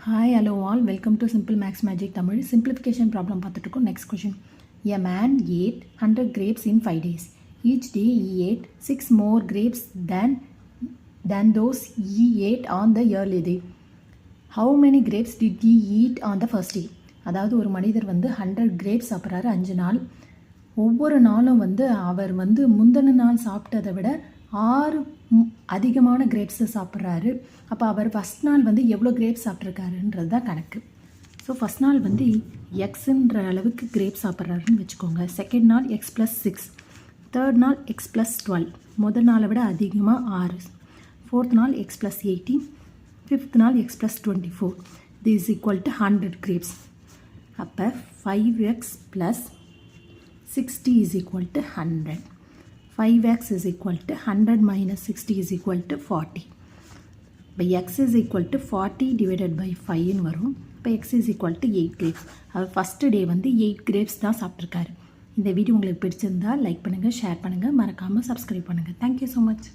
Hi, hello all. Welcome to Simple Max Magic Tamil. Simplification problem பார்த்துட்டு Next question. A man ate 100 grapes in 5 days. Each day he ate 6 more grapes than those he ate on the early day. How many grapes did he eat on the first day? அதாவது ஒரு மனிதர் 100 grapes சாப்பிட்றாரு 5 நாள். ஒவ்வொரு நாளும் அவர் முந்தின நாள் சாப்பிட்டதை விட 6 அதிகமான கிரேப்ஸை சாப்பிட்றாரு. அப்போ அவர் ஃபஸ்ட் நாள் எவ்வளோ கிரேப்ஸ் சாப்பிட்ருக்காருன்றது தான் கணக்கு. ஸோ ஃபஸ்ட் நாள் எக்ஸுன்ற அளவுக்கு கிரேப்ஸ் சாப்பிட்றாருன்னு வச்சுக்கோங்க. செகண்ட் நாள் x+6, தேர்ட் நாள் x+12, முதல் நாளை விட அதிகமாக 6, ஃபோர்த் நாள் x+18, ஃபிஃப்த் நாள் x+24. this is equal to 100 grapes. அப்போ 5x + 60 is equal to 100. 5x is equal to 100 minus 60 is equal to 40. இப்போ x is equal to 40 divided by 5 வரும். இப்போ x is equal to 8 grapes. அவர் first day 8 grapes தான் சாப்பிட்ருக்காரு. இந்த video உங்களுக்கு பிடிச்சிருந்தா like பண்ணுங்கள், ஷேர் பண்ணுங்கள், மறக்காமல் சப்ஸ்கிரைப் பண்ணுங்கள். Thank you so much.